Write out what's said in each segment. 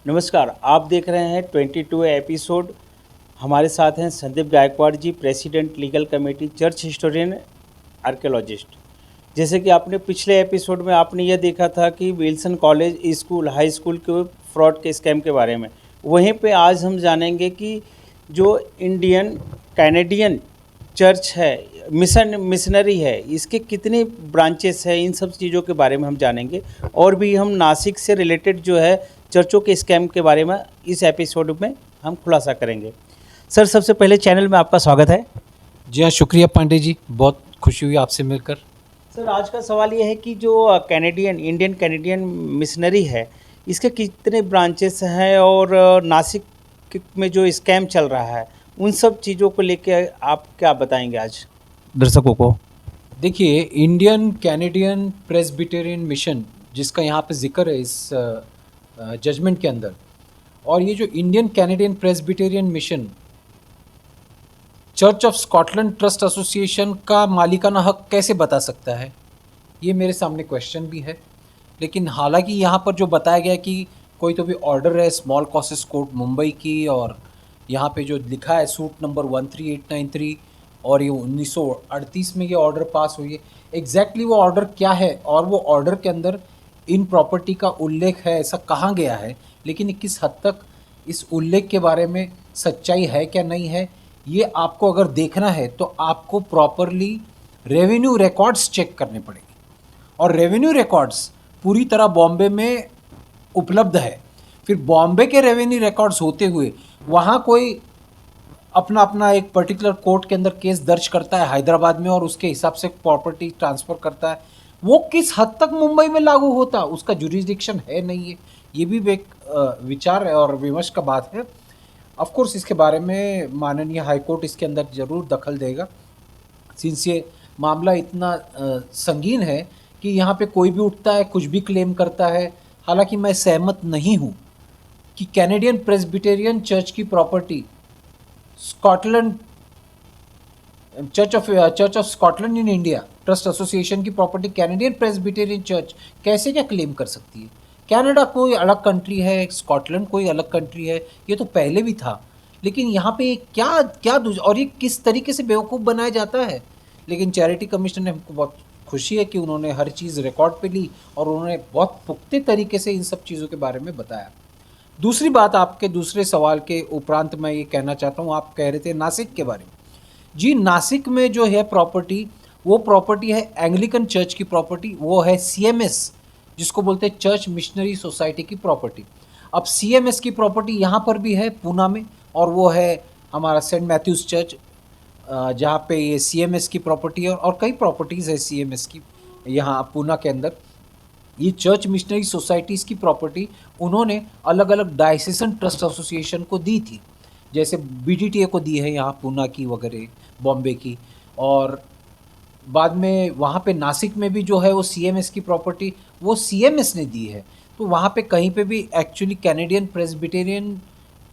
नमस्कार, आप देख रहे हैं 22 एपिसोड। हमारे साथ हैं Sandeep Gaikwad ji, president legal committee, church historian, archaeologist. जैसे कि आपने पिछले एपिसोड में आपने यह देखा था कि Wilson college, school, high school के फ्रॉड के स्कैम के बारे में। वहीं पे आज हम जानेंगे कि जो इंडियन कैनेडियन चर्च है, मिशनरी है, इसके कितने ब्रांचेस है, इन सब चीज़ों के बारे में हम जानेंगे। और भी हम नासिक से रिलेटेड जो है चर्चों के स्कैम के बारे में इस एपिसोड में हम खुलासा करेंगे। सर, सबसे पहले चैनल में आपका स्वागत है। जी हाँ, शुक्रिया पांडे जी, बहुत खुशी हुई आपसे मिलकर। सर, आज का सवाल ये है कि जो इंडियन कैनेडियन मिशनरी है, इसके कितने ब्रांचेस हैं और नासिक में जो स्कैम चल रहा है उन सब चीज़ों को लेके आप क्या बताएंगे आज दर्शकों को? देखिए, इंडियन कैनेडियन प्रेस्बिटेरियन मिशन जिसका यहाँ पे जिक्र है इस जजमेंट के अंदर, और ये जो Indian Canadian Presbyterian mission church of Scotland trust association का मालिकाना हक कैसे बता सकता है, ये मेरे सामने क्वेश्चन भी है। लेकिन हालांकि यहाँ पर जो बताया गया कि कोई तो भी ऑर्डर है स्मॉल कॉसेस कोर्ट मुंबई की, और यहाँ पे जो लिखा है सूट नंबर 13893, और ये 1938 में ये ऑर्डर पास हुई है। एग्जैक्टली वो ऑर्डर क्या है और वो ऑर्डर के अंदर इन प्रॉपर्टी का उल्लेख है ऐसा कहाँ गया है, लेकिन किस हद तक इस उल्लेख के बारे में सच्चाई है क्या नहीं है, ये आपको अगर देखना है तो आपको प्रॉपरली रेवेन्यू रिकॉर्ड्स चेक करने पड़ेंगे। और रेवेन्यू रिकॉर्ड्स पूरी तरह बॉम्बे में उपलब्ध है। फिर बॉम्बे के रेवेन्यू रिकॉर्ड्स होते हुए वहाँ कोई अपना अपना एक पर्टिकुलर कोर्ट के अंदर केस दर्ज करता है हैदराबाद में और उसके हिसाब से प्रॉपर्टी ट्रांसफ़र करता है, वो किस हद तक मुंबई में लागू होता, उसका जुरिसडिक्शन है नहीं है। ये भी एक विचार है और विमर्श का बात है। ऑफ कोर्स इसके बारे में माननीय हाईकोर्ट इसके अंदर ज़रूर दखल देगा, सिंस ये मामला इतना संगीन है कि यहाँ पे कोई भी उठता है, कुछ भी क्लेम करता है। हालांकि मैं सहमत नहीं हूँ कि कैनेडियन प्रेस्बिटेरियन चर्च की property Scotland church of Scotland in India trust association की प्रॉपर्टी कैनेडियन प्रेस्बिटेरियन चर्च कैसे क्या क्लेम कर सकती है। कनाडा कोई अलग कंट्री है, स्कॉटलैंड कोई अलग कंट्री है, ये तो पहले भी था। लेकिन यहाँ पे क्या क्या और ये किस तरीके से बेवकूफ़ बनाया जाता है। लेकिन चैरिटी कमिश्नर ने हमको बहुत खुशी है कि उन्होंने हर चीज़ रिकॉर्ड पे ली और उन्होंने बहुत पुख्ते तरीके से इन सब चीज़ों के बारे में बताया। दूसरी बात, आपके दूसरे सवाल के उपरांत मैं ये कहना चाहता हूँ, आप कह रहे थे नासिक के बारे में। जी, नासिक में जो है प्रॉपर्टी, वो प्रॉपर्टी है एंग्लिकन चर्च की प्रॉपर्टी, वो है CMS जिसको बोलते हैं चर्च मिशनरी सोसाइटी की प्रॉपर्टी। अब CMS की प्रॉपर्टी यहाँ पर भी है पूना में, और वो है हमारा सेंट मैथ्यूज़ चर्च, जहाँ पे ये CMS की प्रॉपर्टी है और कई प्रॉपर्टीज़ है CMS की यहाँ पूना के अंदर। ये चर्च मिशनरी सोसाइटीज़ की प्रॉपर्टी उन्होंने अलग अलग डायसेसन ट्रस्ट एसोसिएशन को दी थी, जैसे BDTA को दी है यहाँ पूना की वगैरह, बॉम्बे की, और बाद में वहाँ पे नासिक में भी जो है वो CMS की प्रॉपर्टी वो CMS ने दी है। तो वहाँ पे कहीं पे भी एक्चुअली कैनेडियन प्रेस्बिटेरियन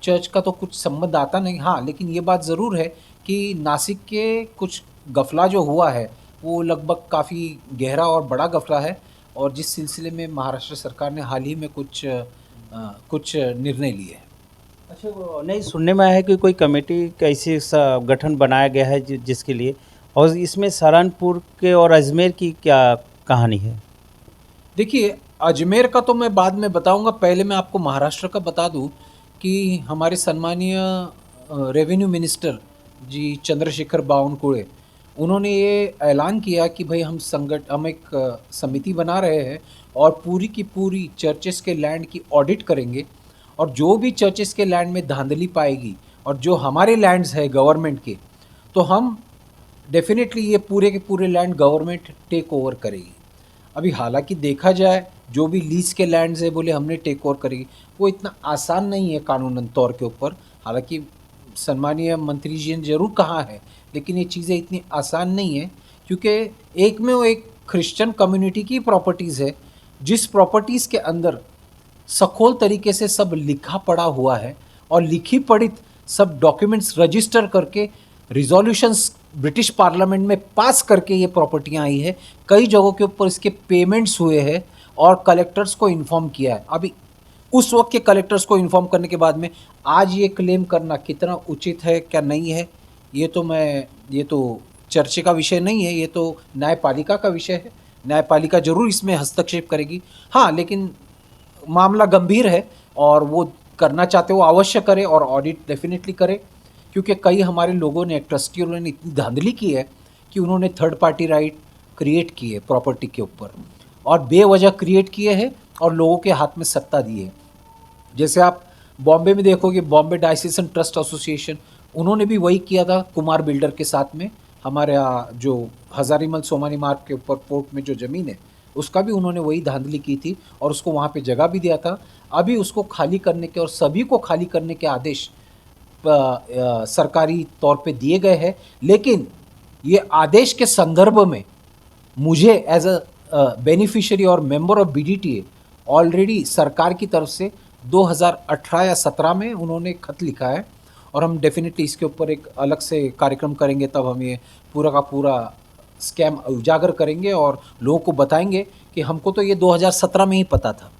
चर्च का तो कुछ संबंध आता नहीं। हाँ, लेकिन ये बात ज़रूर है कि नासिक के कुछ गफला जो हुआ है वो लगभग काफ़ी गहरा और बड़ा गफला है, और जिस सिलसिले में महाराष्ट्र सरकार ने हाल ही में कुछ निर्णय लिए हैं। अच्छा, वो नहीं, सुनने में आया है कि कोई कमेटी कैसे गठन बनाया गया है जिसके लिए, और इसमें सहारनपुर के और अजमेर की क्या कहानी है? देखिए, अजमेर का तो मैं बाद में बताऊंगा, पहले मैं आपको महाराष्ट्र का बता दूं कि हमारे सम्मानीय रेवेन्यू मिनिस्टर जी चंद्रशेखर बावनकुळे, उन्होंने ये ऐलान किया कि भाई हम एक समिति बना रहे हैं और पूरी की पूरी चर्चेस के लैंड की ऑडिट करेंगे, और जो भी चर्चेस के लैंड में धांधली पाएगी और जो हमारे लैंड्स है गवर्नमेंट के, तो हम डेफिनेटली ये पूरे के पूरे लैंड गवर्नमेंट टेक ओवर करेगी। अभी हालांकि देखा जाए जो भी लीज के लैंड्स है बोले हमने टेक ओवर करेगी, वो इतना आसान नहीं है कानूनन तौर के ऊपर। हालांकि सम्मानीय मंत्री जी ने जरूर कहा है, लेकिन ये चीज़ें इतनी आसान नहीं है, क्योंकि एक में वो एक क्रिश्चियन कम्युनिटी की प्रॉपर्टीज़ है, जिस प्रॉपर्टीज़ के अंदर सखोल तरीके से सब लिखा पढ़ा हुआ है और लिखी पढ़ित सब डॉक्यूमेंट्स रजिस्टर करके रिजोल्यूशंस ब्रिटिश पार्लियामेंट में पास करके ये प्रॉपर्टियाँ आई है। कई जगहों के ऊपर इसके पेमेंट्स हुए हैं और कलेक्टर्स को इन्फॉर्म किया है। अभी उस वक्त के कलेक्टर्स को इन्फॉर्म करने के बाद में आज ये क्लेम करना कितना उचित है क्या नहीं है, ये तो चर्चा का विषय नहीं है, ये तो न्यायपालिका का विषय है। न्यायपालिका जरूर इसमें हस्तक्षेप करेगी। हाँ, लेकिन मामला गंभीर है और वो करना चाहते हो अवश्य करें और ऑडिट डेफिनेटली करें, क्योंकि कई हमारे लोगों ने, ट्रस्टियों ने इतनी धांधली की है कि उन्होंने थर्ड पार्टी राइट क्रिएट किए प्रॉपर्टी के ऊपर और बेवजह क्रिएट किए हैं और लोगों के हाथ में सत्ता दी है। जैसे आप बॉम्बे में देखोगे, बॉम्बे डायसीजन ट्रस्ट एसोसिएशन, उन्होंने भी वही किया था कुमार बिल्डर के साथ में। हमारे यहाँ जो हजारीमल सोमानी मार्ग के ऊपर पोर्ट में जो ज़मीन है उसका भी उन्होंने वही धांधली की थी और उसको वहाँ पे जगह भी दिया था। अभी उसको खाली करने के और सभी को खाली करने के आदेश सरकारी तौर पे दिए गए हैं, लेकिन ये आदेश के संदर्भ में मुझे एज अ बेनिफिशियरी और मेंबर ऑफ बीडीटीए ऑलरेडी सरकार की तरफ से 2018 या 17 में उन्होंने खत लिखा है और हम डेफिनेटली इसके ऊपर एक अलग से कार्यक्रम करेंगे। तब हम ये पूरा का पूरा स्कैम उजागर करेंगे और लोगों को बताएंगे कि हमको तो ये 2017 में ही पता था।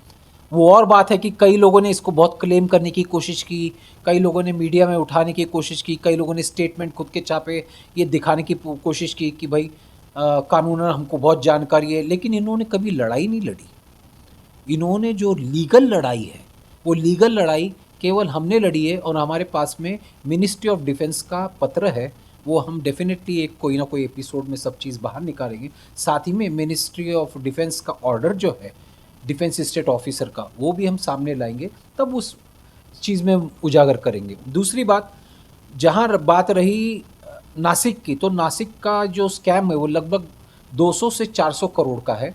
वो और बात है कि कई लोगों ने इसको बहुत क्लेम करने की कोशिश की, कई लोगों ने मीडिया में उठाने की कोशिश की, कई लोगों ने स्टेटमेंट खुद के छापे ये दिखाने की कोशिश की कि भाई कानूनन हमको बहुत जानकारी है, लेकिन इन्होंने कभी लड़ाई नहीं लड़ी। इन्होंने जो लीगल लड़ाई है वो लीगल लड़ाई केवल हमने लड़ी है और हमारे पास में मिनिस्ट्री ऑफ डिफेंस का पत्र है, वो हम डेफिनेटली एक कोई ना कोई एपिसोड में सब चीज़ बाहर निकालेंगे। साथ ही में मिनिस्ट्री ऑफ डिफेंस का ऑर्डर जो है डिफेंस स्टेट ऑफिसर का, वो भी हम सामने लाएंगे, तब उस चीज़ में उजागर करेंगे। दूसरी बात, जहाँ बात रही नासिक की, तो नासिक का जो स्कैम है वो लगभग 200 से 400 करोड़ का है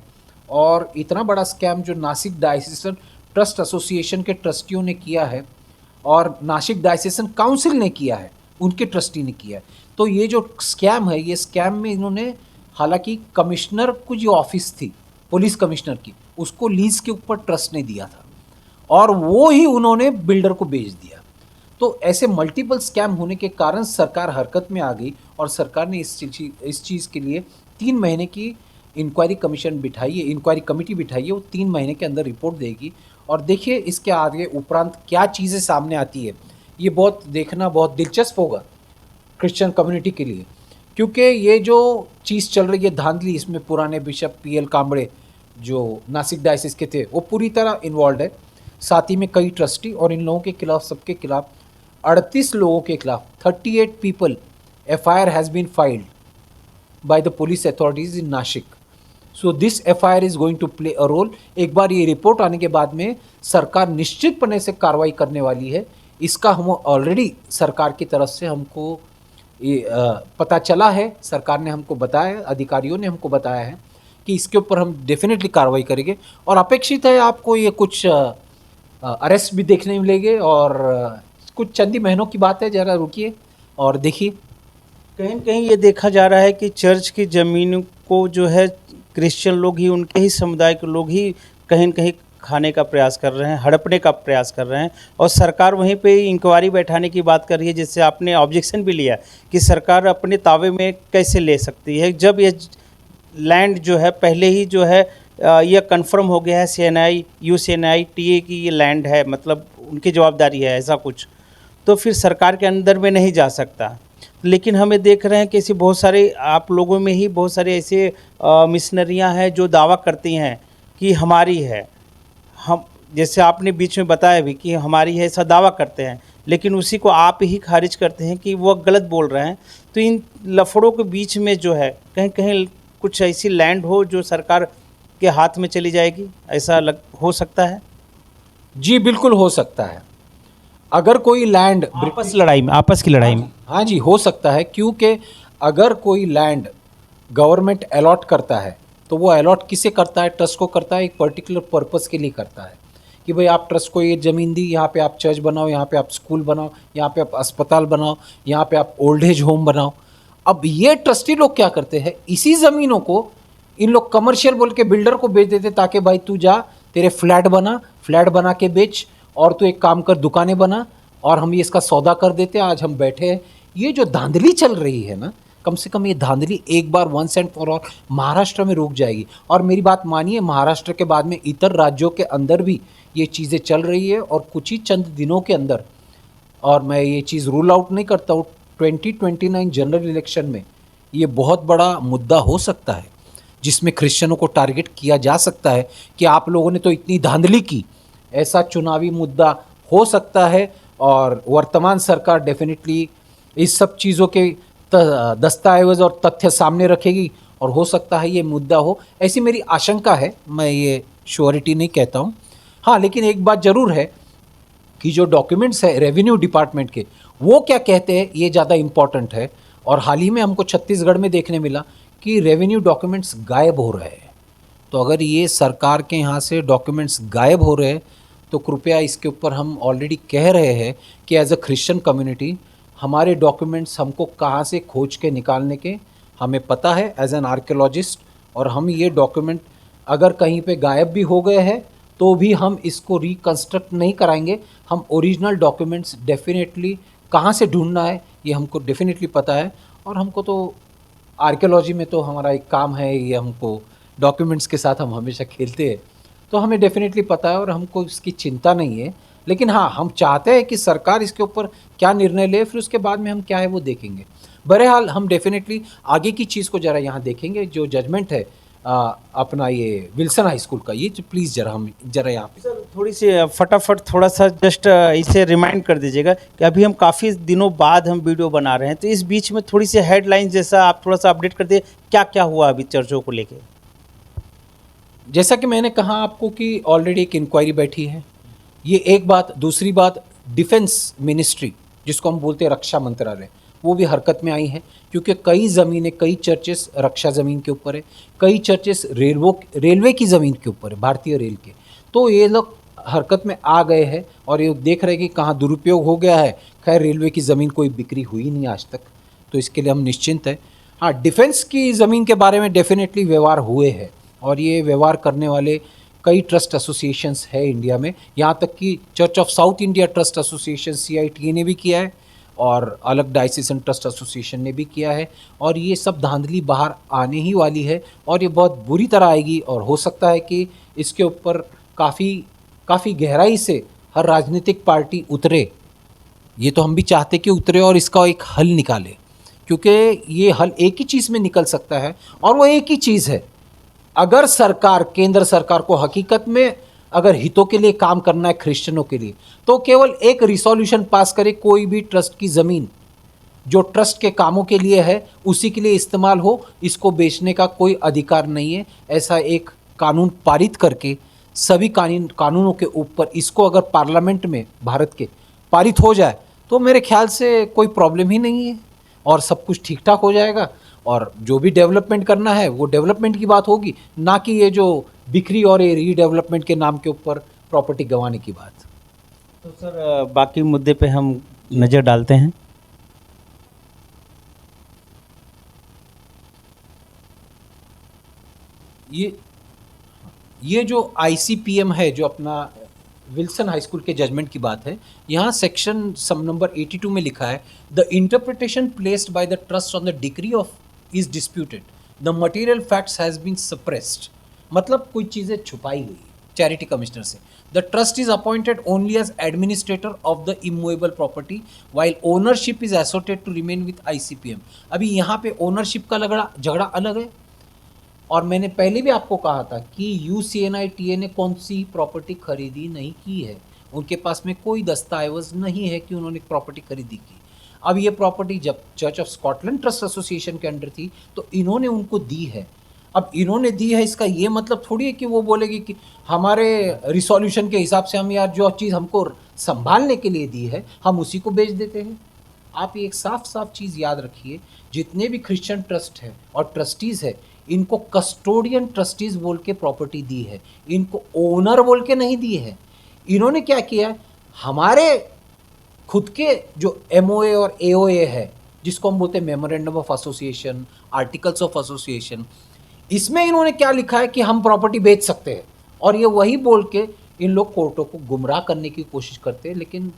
और इतना बड़ा स्कैम जो नासिक डायसीजन ट्रस्ट एसोसिएशन के ट्रस्टियों ने किया है और नासिक डायसीजन काउंसिल ने किया है, उनके ट्रस्टी ने किया है। तो ये जो स्कैम है, ये स्कैम में इन्होंने, हालांकि कमिश्नर को जो ऑफिस थी पुलिस कमिश्नर की, उसको लीज के ऊपर ट्रस्ट ने दिया था और वो ही उन्होंने बिल्डर को बेच दिया। तो ऐसे मल्टीपल स्कैम होने के कारण सरकार हरकत में आ गई और सरकार ने इस चीज़ के लिए 3 महीने की इंक्वायरी कमीशन बिठाई है, इंक्वायरी कमेटी बिठाई है। वो 3 महीने के अंदर रिपोर्ट देगी और देखिए इसके आगे उपरांत क्या चीज़ें सामने आती है। ये बहुत देखना बहुत दिलचस्प होगा क्रिश्चियन कम्युनिटी के लिए, क्योंकि ये जो चीज़ चल रही है धांधली, इसमें पुराने बिशप पीएल कांबड़े जो नासिक डायसिस के थे वो पूरी तरह इन्वॉल्व है, साथ ही में कई ट्रस्टी और इन लोगों के खिलाफ, सबके खिलाफ 38 लोगों के खिलाफ 38 people FIR has been filed by the police authorities in Nashik. So this FIR is going to play a role. एक बार ये रिपोर्ट आने के बाद में सरकार निश्चितपणे से कार्रवाई करने वाली है। इसका हम ऑलरेडी सरकार की तरफ से हमको ये पता चला है, सरकार ने हमको बताया है, अधिकारियों ने हमको बताया है कि इसके ऊपर हम डेफिनेटली कार्रवाई करेंगे और अपेक्षित है आपको ये कुछ अरेस्ट भी देखने मिलेंगे और कुछ चंद ही महीनों की बात है, ज़रा रुकिए और देखिए। कहीं न कहीं ये देखा जा रहा है कि चर्च की ज़मीन को जो है क्रिश्चियन लोग ही, उनके ही समुदाय के लोग ही कहीं न कहीं खाने का प्रयास कर रहे हैं, हड़पने का प्रयास कर रहे हैं और सरकार वहीं पे इंक्वायरी बैठाने की बात कर रही है, जिससे आपने ऑब्जेक्शन भी लिया कि सरकार अपने तावे में कैसे ले सकती है, जब ये लैंड जो है पहले ही जो है यह कंफर्म हो गया है CNI UCNI-TA की ये लैंड है, मतलब उनकी जवाबदारी है ऐसा कुछ, तो फिर सरकार के अंदर में नहीं जा सकता। लेकिन हमें देख रहे हैं कि ऐसी बहुत सारे, आप लोगों में ही बहुत सारे ऐसे मिशनरियाँ हैं जो दावा करती हैं कि हमारी है, हम, जैसे आपने बीच में बताया भी कि हमारी है, ऐसा दावा करते हैं, लेकिन उसी को आप ही खारिज करते हैं कि वो गलत बोल रहे हैं। तो इन लफड़ों के बीच में जो है कहीं कहीं कुछ ऐसी लैंड हो जो सरकार के हाथ में चली जाएगी, ऐसा हो सकता है? जी बिल्कुल हो सकता है। अगर कोई लैंड आपस की लड़ाई में हाँ जी हो सकता है, क्योंकि अगर कोई लैंड गवर्नमेंट अलॉट करता है तो वो अलॉट किसे करता है? ट्रस्ट को करता है, एक पर्टिकुलर पर्पस के लिए करता है कि भाई आप ट्रस्ट को ये ज़मीन दी, यहाँ पे आप चर्च बनाओ, यहाँ पे आप स्कूल बनाओ, यहाँ पे आप अस्पताल बनाओ, यहाँ पे आप ओल्ड एज होम बनाओ। अब ये ट्रस्टी लोग क्या करते हैं, इसी ज़मीनों को इन लोग कमर्शियल बोल के बिल्डर को बेच देते ताकि भाई तू जा, तेरे फ्लैट बना के बेच और तू एक काम कर, दुकानें बना और हम ये इसका सौदा कर देते हैं, आज हम बैठे हैं। ये जो धांधली चल रही है ना, कम से कम ये धांधली एक बार once and for all Maharashtra में रुक जाएगी। और मेरी बात मानिए, महाराष्ट्र के बाद में इतर राज्यों के अंदर भी ये चीज़ें चल रही है और कुछ ही चंद दिनों के अंदर, और मैं ये चीज़ रूल आउट नहीं करता हूँ, 2029 जनरल इलेक्शन में ये बहुत बड़ा मुद्दा हो सकता है जिसमें क्रिश्चियनों को टारगेट किया जा सकता है कि आप लोगों ने तो इतनी धांधली की, ऐसा चुनावी मुद्दा हो सकता है। और वर्तमान सरकार डेफिनेटली इस सब चीज़ों के दस्तावेज और तथ्य सामने रखेगी और हो सकता है ये मुद्दा हो, ऐसी मेरी आशंका है। मैं ये श्योरिटी नहीं कहता हूँ। हाँ, लेकिन एक बात ज़रूर है कि जो डॉक्यूमेंट्स है रेवेन्यू डिपार्टमेंट के, वो क्या कहते हैं ये ज़्यादा इम्पॉर्टेंट है। और हाल ही में हमको छत्तीसगढ़ में देखने मिला कि रेवेन्यू डॉक्यूमेंट्स गायब हो रहे हैं। तो अगर ये सरकार के यहाँ से डॉक्यूमेंट्स गायब हो रहे हैं तो कृपया इसके ऊपर हम ऑलरेडी कह रहे हैं कि एज अ क्रिश्चियन कम्युनिटी हमारे डॉक्यूमेंट्स हमको कहाँ से खोज के निकालने के हमें पता है एज एन आर्कियोलॉजिस्ट। और हम ये डॉक्यूमेंट अगर कहीं पे गायब भी हो गए हैं तो भी हम इसको रिकंस्ट्रक्ट नहीं कराएंगे। हम ओरिजिनल डॉक्यूमेंट्स डेफिनेटली कहाँ से ढूंढना है ये हमको डेफिनेटली पता है। और हमको तो आर्कियोलॉजी में तो हमारा एक काम है, ये हमको डॉक्यूमेंट्स के साथ हम हमेशा खेलते हैं, तो हमें डेफिनेटली पता है और हमको इसकी चिंता नहीं है। लेकिन हाँ, हम चाहते हैं कि सरकार इसके ऊपर क्या निर्णय ले, फिर उसके बाद में हम क्या है वो देखेंगे। बहरहाल हम डेफिनेटली आगे की चीज़ को ज़रा यहाँ देखेंगे, जो जजमेंट है अपना ये विल्सन हाई स्कूल का, ये प्लीज़ ज़रा यहाँ पे सर थोड़ी सी फटाफट थोड़ा सा जस्ट इसे रिमाइंड कर दीजिएगा कि अभी हम काफ़ी दिनों बाद हम वीडियो बना रहे हैं, तो इस बीच में थोड़ी सी हेडलाइन जैसा आप थोड़ा सा अपडेट कर दिए, क्या क्या हुआ अभी चर्चों को लेके। जैसा कि मैंने कहा आपको कि ऑलरेडी एक इंक्वायरी बैठी है, ये एक बात। दूसरी बात, डिफेंस मिनिस्ट्री जिसको हम बोलते हैं रक्षा मंत्रालय, वो भी हरकत में आई है क्योंकि कई ज़मीनें, कई चर्चेस रक्षा ज़मीन के ऊपर है, कई चर्चेस रेलवे की ज़मीन के ऊपर है, भारतीय रेल के। तो ये लोग हरकत में आ गए हैं और ये देख रहे हैं कि कहाँ दुरुपयोग हो गया है। खैर, रेलवे की ज़मीन कोई बिक्री हुई नहीं आज तक, तो इसके लिए हम निश्चिंत हैं। हाँ, डिफेंस की ज़मीन के बारे में डेफिनेटली व्यवहार हुए हैं और ये व्यवहार करने वाले कई ट्रस्ट एसोसिएशंस है इंडिया में। यहाँ तक कि church of south India trust association CITA ने भी किया है और अलग डायसिसन ट्रस्ट एसोसिएशन ने भी किया है। और ये सब धांधली बाहर आने ही वाली है और ये बहुत बुरी तरह आएगी और हो सकता है कि इसके ऊपर काफ़ी गहराई से हर राजनीतिक पार्टी उतरे। ये तो हम भी चाहते कि उतरे और इसका एक हल निकाले, क्योंकि ये हल एक ही चीज़ में निकल सकता है और वो एक ही चीज़ है, अगर सरकार, केंद्र सरकार को हकीकत में अगर हितों के लिए काम करना है क्रिश्चियनों के लिए, तो केवल एक रिसोल्यूशन पास करे, कोई भी ट्रस्ट की ज़मीन जो ट्रस्ट के कामों के लिए है उसी के लिए इस्तेमाल हो, इसको बेचने का कोई अधिकार नहीं है। ऐसा एक कानून पारित करके सभी कानूनों के ऊपर इसको अगर पार्लियामेंट में भारत के पारित हो जाए तो मेरे ख्याल से कोई प्रॉब्लम ही नहीं है और सब कुछ ठीक ठाक हो जाएगा। और जो भी डेवलपमेंट करना है वो डेवलपमेंट की बात होगी, ना कि ये जो बिक्री और ये रीडेवलपमेंट के नाम के ऊपर प्रॉपर्टी गंवाने की बात। तो सर बाकी मुद्दे पे हम नज़र डालते हैं। ये जो ICPM है, जो अपना विल्सन हाई स्कूल के जजमेंट की बात है, यहाँ सेक्शन सम नंबर 82 में लिखा है, the interpretation placed by the trust on the decree of is disputed, the material facts has been suppressed. मतलब कोई चीज़ें छुपाई गई चैरिटी कमिश्नर से। The trust is appointed only as administrator of the immovable property while ownership is asserted to remain with ICPM। अभी यहाँ पे ownership का झगड़ा अलग है। और मैंने पहले भी आपको कहा था कि UCNITA ने कौन सी प्रॉपर्टी खरीदी नहीं की है, उनके पास में कोई दस्तावेज नहीं है कि उन्होंने प्रॉपर्टी खरीदी की। अब ये प्रॉपर्टी जब church of Scotland trust association के अंडर थी तो इन्होंने उनको दी है। अब इन्होंने दी है, इसका ये मतलब थोड़ी है कि वो बोलेगी कि हमारे रिसोल्यूशन के हिसाब से हम यार जो चीज़ हमको संभालने के लिए दी है हम उसी को बेच देते हैं। आप एक साफ चीज़ याद रखिए, जितने भी क्रिश्चियन ट्रस्ट है और ट्रस्टीज़ है, इनको कस्टोडियन ट्रस्टीज़ बोल के प्रॉपर्टी दी है, इनको ओनर बोल के नहीं दी है। इन्होंने क्या किया, हमारे खुद के जो MOA और AOA है, जिसको हम बोलते हैं memorandum of association, articles of association, इसमें इन्होंने क्या लिखा है कि हम प्रॉपर्टी बेच सकते हैं। और ये वही बोल के इन लोग कोर्टों को गुमराह करने की कोशिश करते हैं। लेकिन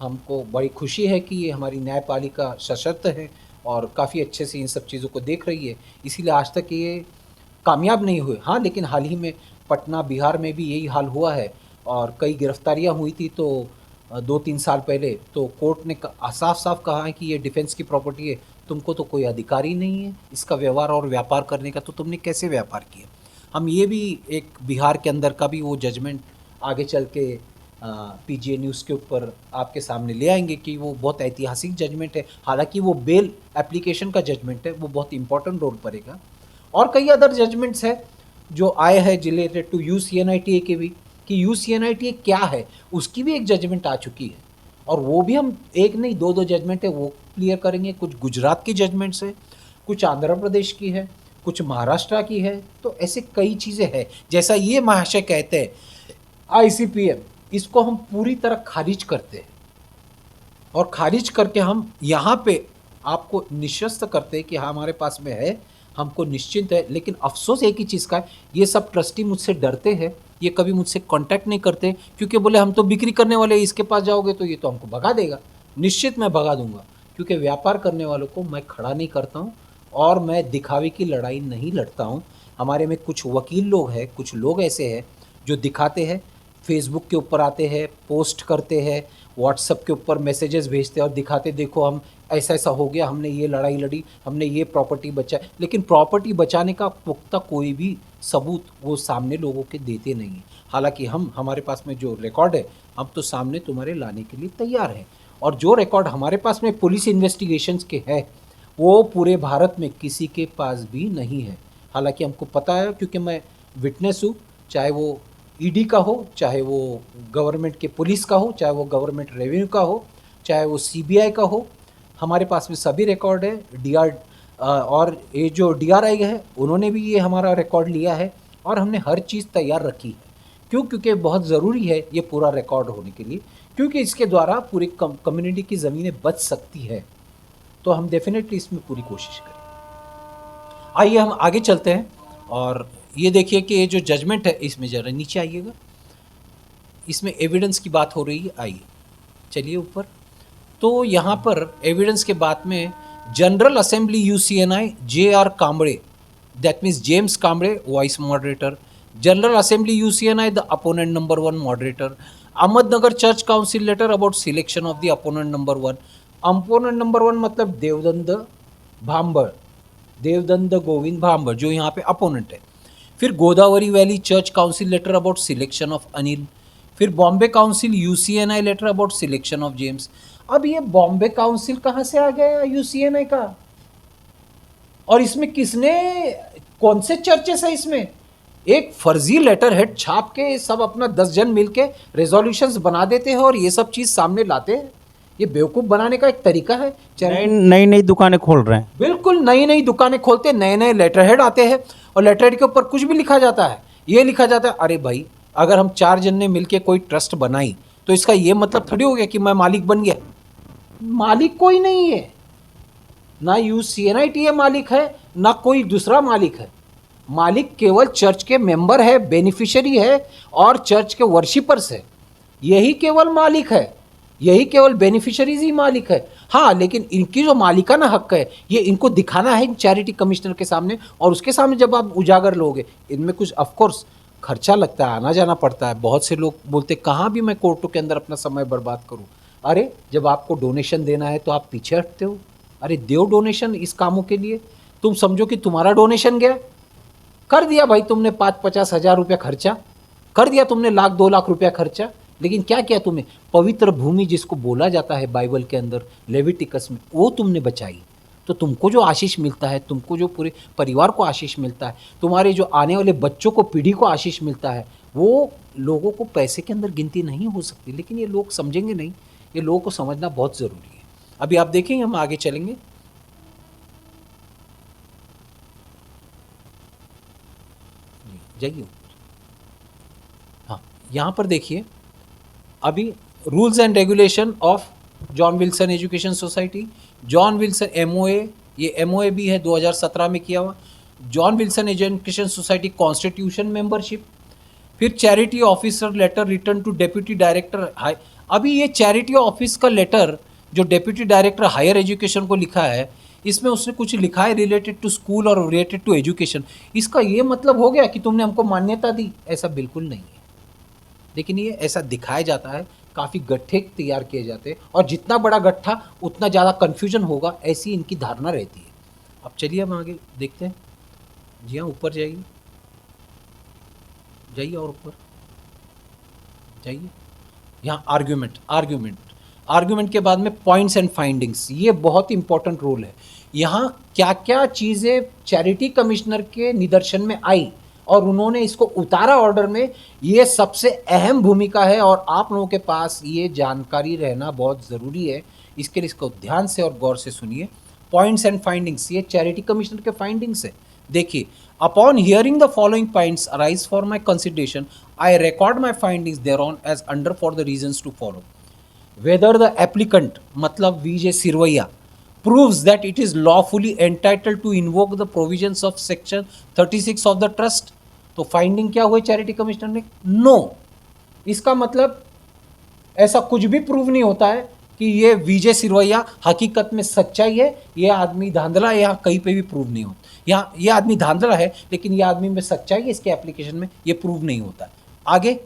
हमको बड़ी खुशी है कि ये हमारी न्यायपालिका सशक्त है और काफ़ी अच्छे से इन सब चीज़ों को देख रही है, इसीलिए आज तक ये कामयाब नहीं हुए। हाँ, लेकिन हाल ही में पटना बिहार में भी यही हाल हुआ है और कई गिरफ्तारियां हुई थी। तो 2-3 साल पहले तो कोर्ट ने साफ साफ कहा है कि ये डिफेंस की प्रॉपर्टी है, तुमको तो कोई अधिकार ही नहीं है इसका व्यवहार और व्यापार करने का, तो तुमने कैसे व्यापार किया। हम ये भी एक बिहार के अंदर का भी वो जजमेंट आगे चल के पीजीए न्यूज़ के ऊपर आपके सामने ले आएंगे कि वो बहुत ऐतिहासिक जजमेंट है। हालांकि वो बेल एप्लीकेशन का जजमेंट है, वो बहुत इंपॉर्टेंट रोल पड़ेगा। और कई अदर जजमेंट्स है जो आए हैं रिलेटेड टू यूसीएनआईटीए के भी, कि यूसीएनआईटीए क्या है उसकी भी एक जजमेंट आ चुकी है। और वो भी हम एक नहीं दो जजमेंट है वो क्लियर करेंगे। कुछ गुजरात की जजमेंट्स है, कुछ आंध्र प्रदेश की है, कुछ महाराष्ट्र की है। तो ऐसे कई चीज़ें हैं। जैसा ये महाशय कहते हैं आईसीपीएम, इसको हम पूरी तरह खारिज करते हैं और खारिज करके हम यहाँ पे आपको निश्चित करते हैं कि हाँ हमारे पास में है, हमको निश्चिंत है। लेकिन अफसोस एक ही चीज़ का है, ये सब ट्रस्टी मुझसे डरते हैं, ये कभी मुझसे कांटेक्ट नहीं करते, क्योंकि बोले हम तो बिक्री करने वाले, इसके पास जाओगे तो ये तो हमको भगा देगा। निश्चित मैं भगा दूंगा, क्योंकि व्यापार करने वालों को मैं खड़ा नहीं करता हूँ और मैं दिखावे की लड़ाई नहीं लड़ता हूँ। हमारे में कुछ वकील लोग हैं, कुछ लोग ऐसे हैं जो दिखाते हैं, फेसबुक के ऊपर आते हैं, पोस्ट करते हैं, व्हाट्सएप के ऊपर मैसेजेस भेजते हैं और दिखाते देखो हम ऐसा ऐसा हो गया, हमने ये लड़ाई लड़ी, हमने ये प्रॉपर्टी बचाई। लेकिन प्रॉपर्टी बचाने का पुख्ता कोई भी सबूत वो सामने लोगों के देते नहीं हैं। हालांकि हमारे पास में जो रिकॉर्ड है हम तो सामने तुम्हारे लाने के लिए तैयार हैं। और जो रिकॉर्ड हमारे पास में पुलिस इन्वेस्टिगेशंस के है वो पूरे भारत में किसी के पास भी नहीं है। हालांकि हमको पता है, क्योंकि मैं विटनेस हूँ, चाहे वो ईडी का हो, चाहे वो गवर्नमेंट के पुलिस का हो, चाहे वो गवर्नमेंट रेवेन्यू का हो, चाहे वो सीबीआई का हो, हमारे पास में सभी रिकॉर्ड है। और ये जो डीआरआई है उन्होंने भी ये हमारा रिकॉर्ड लिया है और हमने हर चीज़ तैयार रखी है। क्यों? क्योंकि बहुत ज़रूरी है ये पूरा रिकॉर्ड होने के लिए, क्योंकि इसके द्वारा पूरी कम्युनिटी की ज़मीनें बच सकती है। तो हम डेफिनेटली इसमें पूरी कोशिश करें। आइए हम आगे चलते हैं और ये देखिए कि ये जो जजमेंट है इसमें ज़रा नीचे आइएगा, इसमें एविडेंस की बात हो रही है। आइए चलिए ऊपर। तो यहाँ पर एविडेंस के बाद में general assembly UCNI JR Kambade, that means James Kambade vice moderator, general assembly UCNI the opponent number 1 moderator, Ahmednagar church council letter about selection of the opponent number 1। Opponent number 1 मतलब देवदंड भांबड़, देवदंड गोविंद भांबड़ जो यहाँ पे अपोनेंट है। फिर Godavari valley church council letter about selection of Anil. फिर Bombay council UCNI letter about selection of James. अब ये Bombay council कहाँ से आ गया यूसीएनआई का, और इसमें किसने, कौन से चर्चेस है इसमें? एक फर्जी लेटर हेड छाप के सब अपना 10 जन मिलके रेजोल्यूशंस बना देते हैं और ये सब चीज़ सामने लाते हैं। ये बेवकूफ़ बनाने का एक तरीका है। नई नई दुकानें खोल रहे हैं, बिल्कुल नई नई दुकानें खोलते, नए नए लेटर हेड आते हैं और लेटर हेड के ऊपर कुछ भी लिखा जाता है। ये लिखा जाता है, अरे भाई अगर हम 4 जन ने मिलके कोई ट्रस्ट बनाई तो इसका ये मतलब थोड़ी हो गया कि मैं मालिक बन गया। मालिक कोई नहीं है, ना यूसीएनआईटीए मालिक है, ना कोई दूसरा मालिक है। मालिक केवल चर्च के मेंबर है, बेनिफिशियरी है और चर्च के वर्शिपर्स है। यही केवल मालिक है, यही केवल बेनिफिशियरीज ही मालिक है। हाँ, लेकिन इनकी जो मालिकाना हक है ये इनको दिखाना है चैरिटी कमिश्नर के सामने, और उसके सामने जब आप उजागर लोगे, इनमें कुछ ऑफकोर्स खर्चा लगता है, आना जाना पड़ता है। बहुत से लोग बोलते कहाँ भी मैं कोर्टों के अंदर अपना समय बर्बाद करूँ। अरे जब आपको डोनेशन देना है तो आप पीछे हटते हो। अरे दो डोनेशन इस कामों के लिए। तुम समझो कि तुम्हारा डोनेशन गया, कर दिया भाई तुमने 5-50 हज़ार रुपया खर्चा कर दिया, तुमने 1-2 लाख रुपया खर्चा, लेकिन क्या किया तुमने? पवित्र भूमि जिसको बोला जाता है बाइबल के अंदर लेविटिकस में, वो तुमने बचाई। तो तुमको जो आशीष मिलता है, तुमको जो पूरे परिवार को आशीष मिलता है, तुम्हारे जो आने वाले बच्चों को, पीढ़ी को आशीष मिलता है, वो लोगों को पैसे के अंदर गिनती नहीं हो सकती। लेकिन ये लोग समझेंगे नहीं, ये लोगों को समझना बहुत ज़रूरी है। अभी आप देखेंगे, हम आगे चलेंगे। जाइए। हाँ, यहाँ पर देखिए, अभी rules and regulation of John Wilson education society, John Wilson MOA, ये MOA भी है 2017 में किया हुआ। John Wilson education society constitution membership, फिर charity officer letter return to deputy director high. अभी ये चैरिटी ऑफिस का लेटर जो डेप्यूटी डायरेक्टर हायर एजुकेशन को लिखा है, इसमें उसने कुछ लिखा है रिलेटेड टू स्कूल और रिलेटेड टू एजुकेशन, इसका ये मतलब हो गया कि तुमने हमको मान्यता दी? ऐसा बिल्कुल नहीं है। लेकिन ये ऐसा दिखाया जाता है, काफ़ी गट्ठे तैयार किए जाते हैं, और जितना बड़ा गट्ठा उतना ज़्यादा कन्फ्यूजन होगा, ऐसी इनकी धारणा रहती है। अब चलिए हम आगे देखते हैं। जी हाँ, ऊपर जाइए, जाइए और ऊपर जाइए। यहाँ आर्ग्यूमेंट के बाद में पॉइंट्स एंड फाइंडिंग्स, ये बहुत इंपॉर्टेंट रोल है। यहाँ क्या क्या चीज़ें चैरिटी कमिश्नर के निदर्शन में आई और उन्होंने इसको उतारा ऑर्डर में, ये सबसे अहम भूमिका है, और आप लोगों के पास ये जानकारी रहना बहुत ज़रूरी है। इसके लिए इसको ध्यान से और गौर से सुनिए। पॉइंट्स एंड फाइंडिंग्स, ये चैरिटी कमिश्नर के फाइंडिंग्स है। देखिए, upon hearing the following points arise for my consideration, I record my findings thereon as under for the reasons to follow. Whether the applicant, मतलब VJ Sirvaiya, proves that it is lawfully entitled to invoke the provisions of section 36 of the trust। तो finding क्या हुई charity commissioner ने? No. इसका मतलब ऐसा कुछ भी प्रूव नहीं होता है कि ये विजय सिरवैया हकीकत में सच्चाई है, ये आदमी धांधला है, यहाँ कहीं पे भी प्रूव नहीं होता। यहाँ ये आदमी धांधला है लेकिन ये आदमी में सच्चाई है, इसके एप्लीकेशन में ये प्रूव नहीं होता। आगे,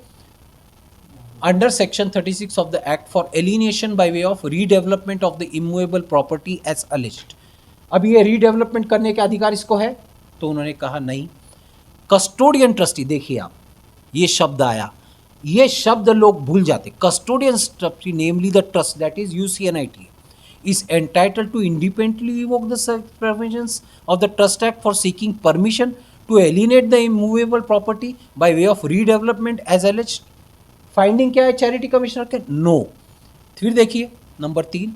under section 36 of the act for alienation by way of redevelopment of the immovable property as alleged। अब ये रीडेवलपमेंट करने के अधिकार इसको है? तो उन्होंने कहा नहीं। कस्टोडियन ट्रस्टी, देखिए आप, ये शब्द आया, ये शब्द लोग भूल जाते। Custodian trustee, namely the trust that is UCNIT, is entitled to independently evoke the provisions of the trust act for seeking permission to alienate the immovable property by way of redevelopment as alleged। Finding क्या है charity commissioner के? No. फिर देखिए number 3,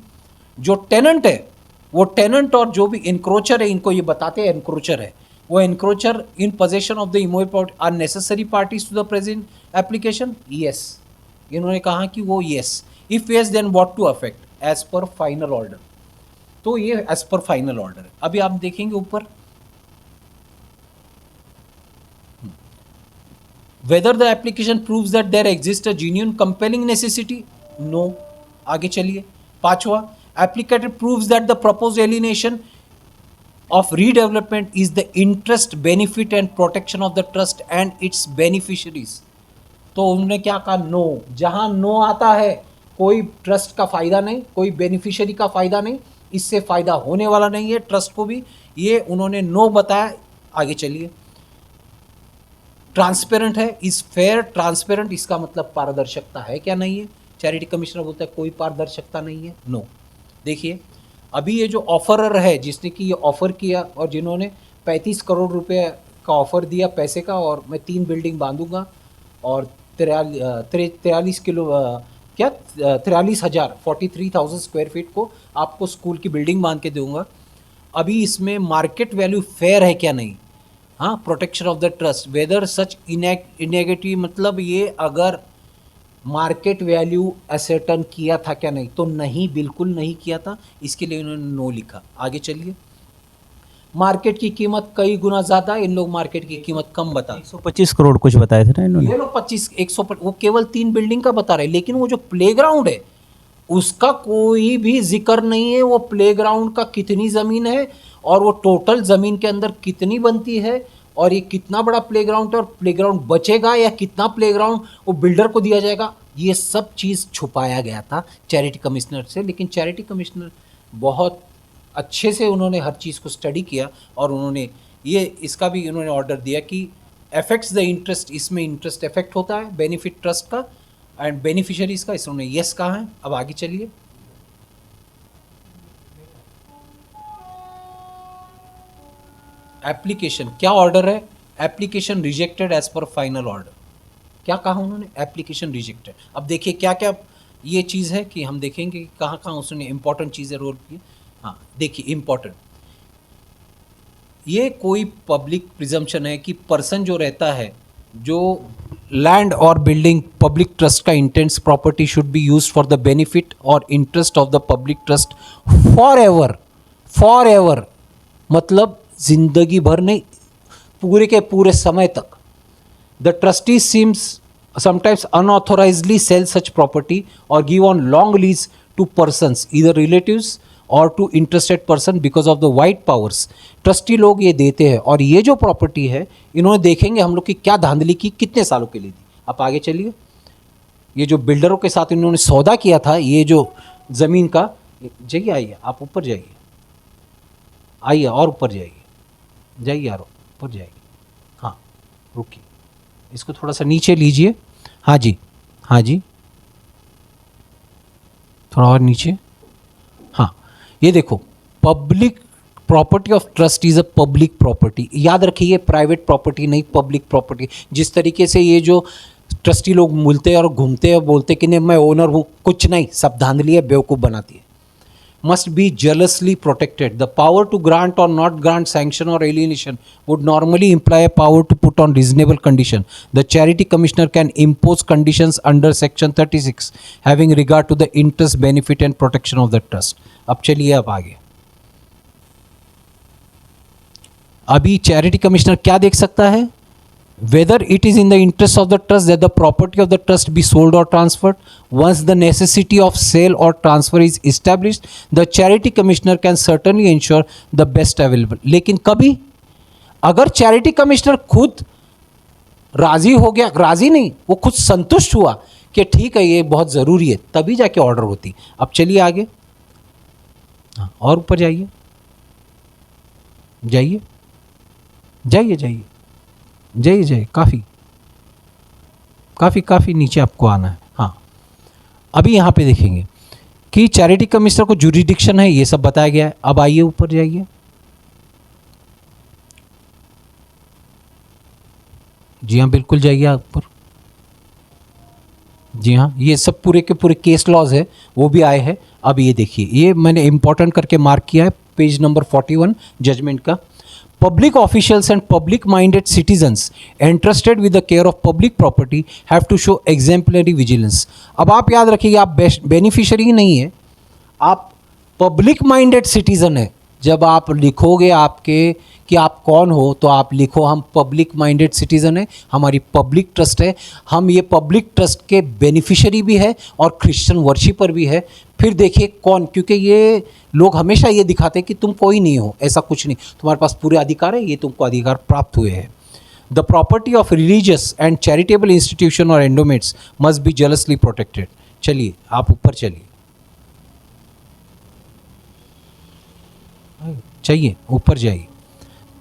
जो tenant है, वो tenant और जो भी इंक्रोचर है, इनको ये बताते हैं इंक्रोचर है, वो encroacher in possession of the immovable property are necessary parties to the present application. Yes, इन्होंने कहा कि वो yes. If yes then what to affect as per final order. तो ये एज पर फाइनल ऑर्डर है। अभी आप देखेंगे ऊपर, whether the application proves that there exists a genuine compelling necessity, no। आगे चलिए, 5वां, applicant proves that the proposed alienation of redevelopment is the interest, benefit and protection of the trust and its beneficiaries। तो उन्होंने क्या कहा? No. जहां no आता है, कोई ट्रस्ट का फायदा नहीं, कोई बेनिफिशियरी का फायदा नहीं, इससे फायदा होने वाला नहीं है ट्रस्ट को भी, ये उन्होंने नो बताया। आगे चलिए, ट्रांसपेरेंट है, इज फेयर ट्रांसपेरेंट, इसका मतलब पारदर्शिता है क्या? नहीं है। चैरिटी कमिश्नर बोलता है कोई पारदर्शिता नहीं है, नो। देखिए, अभी ये जो ऑफरर है, जिसने कि ये ऑफ़र किया और जिन्होंने 35 करोड़ रुपए का ऑफ़र दिया पैसे का, और मैं 3 बिल्डिंग बांधूंगा और 43 किलो क्या 43,000 43,000 स्क्वायर फीट को आपको स्कूल की बिल्डिंग बांध के दूंगा। अभी इसमें मार्केट वैल्यू फेयर है क्या? नहीं। हाँ, protection of the trust, whether such negative, मतलब ये अगर मार्केट वैल्यू असर्टन किया था क्या? नहीं। तो नहीं, बिल्कुल नहीं किया था, इसके लिए उन्होंने नो लिखा। आगे चलिए, मार्केट की कीमत कई गुना ज़्यादा, इन लोग मार्केट की कीमत कम बता, 125 करोड़ कुछ बताए थे ना इन्होंने। ये लोग 100 वो केवल 3 बिल्डिंग का बता रहे, लेकिन वो जो प्लेग्राउंड है उसका कोई भी जिक्र नहीं है। वो प्लेग्राउंड का कितनी ज़मीन है और वो टोटल ज़मीन के अंदर कितनी बनती है और ये कितना बड़ा प्लेग्राउंड है और प्लेग्राउंड बचेगा या कितना प्लेग्राउंड वो बिल्डर को दिया जाएगा, ये सब चीज़ छुपाया गया था चैरिटी कमिश्नर से। लेकिन चैरिटी कमिश्नर बहुत अच्छे से उन्होंने हर चीज़ को स्टडी किया और उन्होंने ये इसका भी उन्होंने ऑर्डर दिया कि अफेक्ट्स द इंटरेस्ट, इसमें इंटरेस्ट अफेक्ट होता है बेनिफिट ट्रस्ट का एंड बेनिफिशियरीज का, इसमें यस कहा है। अब आगे चलिए, एप्लीकेशन क्या ऑर्डर है? Application rejected as per final order. क्या कहा उन्होंने? Application rejected. अब देखिए क्या क्या ये चीज़ है कि हम देखेंगे कि कहाँ कहाँ उसने इंपॉर्टेंट चीज़ें रोल की। हाँ देखिए, इंपॉर्टेंट, ये कोई पब्लिक प्रिजम्पशन है कि पर्सन जो रहता है, जो लैंड और बिल्डिंग पब्लिक ट्रस्ट का intents property should be used for the benefit और interest of the public trust for ever, मतलब जिंदगी भर नहीं, पूरे के पूरे समय तक। The trustee seems sometimes unauthorisedly sell such property और give on long lease to persons, either relatives और to interested person because of the wide powers. Trustee लोग ये देते हैं और ये जो प्रॉपर्टी है इन्होंने देखेंगे हम लोग की क्या धांधली की, कितने सालों के लिए दी। आप आगे चलिए। ये जो बिल्डरों के साथ इन्होंने सौदा किया था, ये जो ज़मीन का, जाइए आइए आप ऊपर जाइए, आइए और ऊपर जाइए, जाइए यार ऊपर जाइए। हाँ रुकिए, इसको थोड़ा सा नीचे लीजिए। हाँ जी, हाँ जी, थोड़ा और नीचे। हाँ ये देखो, public property of trust is a public property. याद रखिए, प्राइवेट प्रॉपर्टी नहीं, पब्लिक प्रॉपर्टी। जिस तरीके से ये जो ट्रस्टी लोग मिलते हैं और घूमते हैं, बोलते कि नहीं मैं ओनर हूँ, कुछ नहीं, सब धांधली है, बेवकूफ़ बनाती है। must be jealously protected. The power to grant or not grant sanction or alienation would normally imply a power to put on reasonable condition. The Charity Commissioner can impose conditions under Section 36 having regard to the interest, benefit and protection of the trust. अब चलिए अब आगे। अभी charity commissioner क्या देख सकता है? Whether it is in the interest of the trust that the property of the trust be sold or transferred. Once the necessity of sale or transfer is established, the charity commissioner can certainly ensure the best available. लेकिन कभी अगर charity commissioner खुद राजी हो गया, राजी नहीं, वो खुद संतुष्ट हुआ कि ठीक है ये बहुत ज़रूरी है, तभी जाके ऑर्डर होती। अब चलिए आगे, और ऊपर जाइए, जाइए जाइए जाइए जाइए जाइए, काफ़ी नीचे आपको आना है। हाँ अभी यहाँ पे देखेंगे कि चैरिटी कमिश्नर को जुरिडिक्शन है, ये सब बताया गया है। अब आइए ऊपर जाइए, जी हाँ बिल्कुल जाइए ऊपर, जी हाँ ये सब पूरे के पूरे केस लॉज है, वो भी आए हैं। अब ये देखिए, ये मैंने इंपॉर्टेंट करके मार्क किया है, पेज नंबर 41 जजमेंट का। Public officials and public-minded citizens entrusted with the care of public property have to show exemplary vigilance. अब आप याद रखिए, आप बेनिफिशियरी ही नहीं है, आप पब्लिक माइंडेड सिटीज़न है। जब आप लिखोगे आपके कि आप कौन हो, तो आप लिखो हम पब्लिक माइंडेड सिटीज़न है, हमारी पब्लिक ट्रस्ट है, हम ये पब्लिक ट्रस्ट के बेनिफिशियरी भी है और क्रिश्चियन वर्शिपर भी है। फिर देखिए कौन, क्योंकि ये लोग हमेशा ये दिखाते हैं कि तुम कोई नहीं हो, ऐसा कुछ नहीं, तुम्हारे पास पूरे अधिकार है, ये तुमको अधिकार प्राप्त हुए हैं। The property of religious and charitable institution और endowments must be jealously protected. चलिए आप ऊपर चलिए, चाहिए ऊपर जाइए।